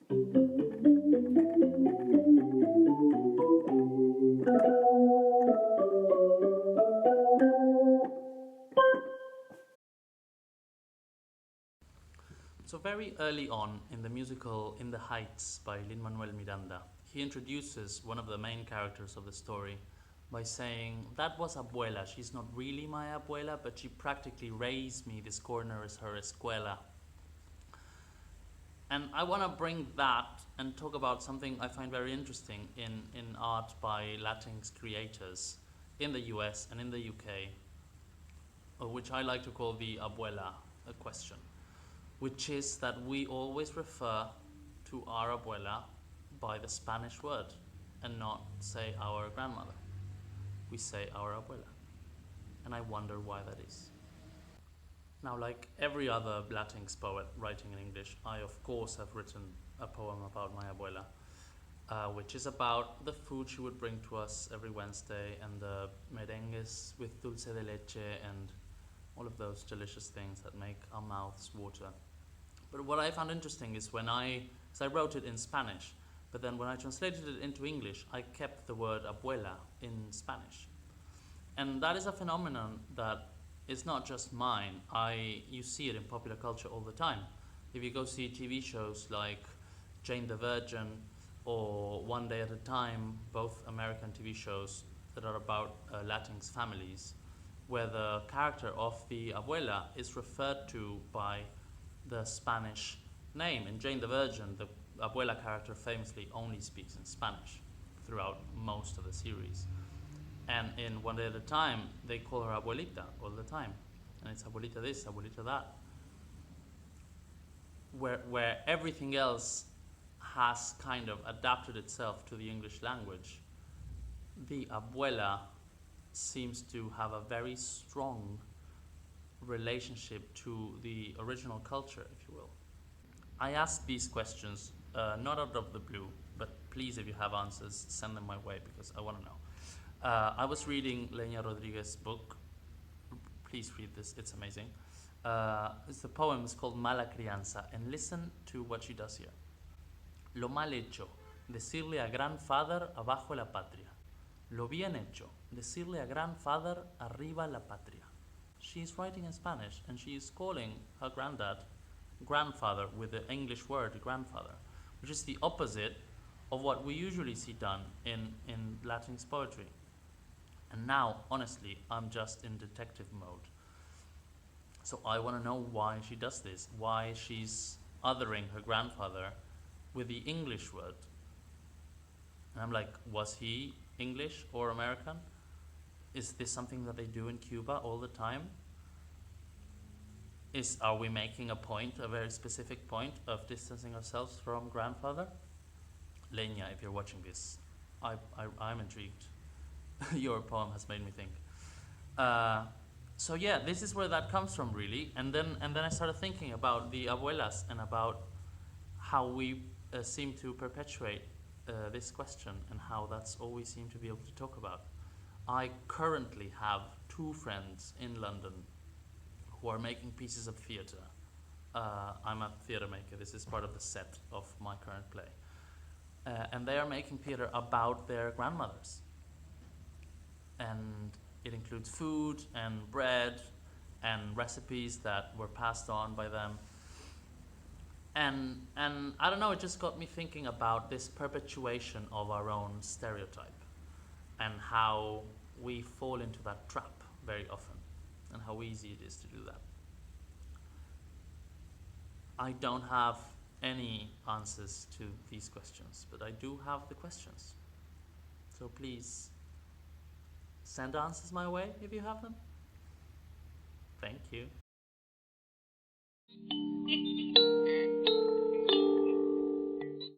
So very early on in the musical In the Heights by Lin-Manuel Miranda, he introduces one of the main characters of the story by saying, "That was Abuela. She's not really my Abuela, but she practically raised me. This corner is her escuela." And I want to bring that and talk about something I find very interesting in art by Latinx creators in the US and in the UK, which I like to call the Abuela question, which is that we always refer to our abuela by the Spanish word and not say our grandmother. We say our abuela. And I wonder why that is. Now, like every other Latinx poet writing in English, I of course have written a poem about my abuela, which is about the food she would bring to us every Wednesday and the merengues with dulce de leche and all of those delicious things that make our mouths water. But what I found interesting is because I wrote it in Spanish, but then when I translated it into English, I kept the word abuela in Spanish. And that is a phenomenon that is not just mine. You see it in popular culture all the time. If you go see TV shows like Jane the Virgin or One Day at a Time, both American TV shows that are about Latinx families, where the character of the abuela is referred to by the Spanish name. In Jane the Virgin, the abuela character famously only speaks in Spanish throughout most of the series. And in One Day at a Time, they call her abuelita all the time. And it's abuelita this, abuelita that. Where everything else has kind of adapted itself to the English language, the abuela seems to have a very strong relationship to the original culture, if you will. I ask these questions not out of the blue, but please, if you have answers, send them my way because I want to know. I was reading Legna Rodríguez's book. Please read this, it's amazing. The poem is called Mala Crianza, and listen to what she does here. Lo mal hecho, decirle a grandfather abajo la patria. Lo bien hecho, decirle a grandfather arriba la patria. She's writing in Spanish and she is calling her granddad grandfather with the English word grandfather, which is the opposite of what we usually see done in Latinx poetry. And now, honestly, I'm just in detective mode. So I want to know why she does this, why she's othering her grandfather with the English word. And I'm like, was he English or American? Is this something that they do in Cuba all the time? Are we making a point, a very specific point of distancing ourselves from grandfather? Lenya, if you're watching this, I'm intrigued. Your poem has made me think. So yeah, this is where that comes from, really. And then I started thinking about the abuelas and about how we seem to perpetuate this question and how that's all we seem to be able to talk about. I currently have 2 friends in London who are making pieces of theatre. I'm a theatre maker. This is part of the set of my current play. And they are making theatre about their grandmothers. And it includes food and bread and recipes that were passed on by them. And I don't know, it just got me thinking about this perpetuation of our own stereotype and how we fall into that trap very often and how easy it is to do that. I don't have any answers to these questions, but I do have the questions. So please send answers my way if you have them. Thank you.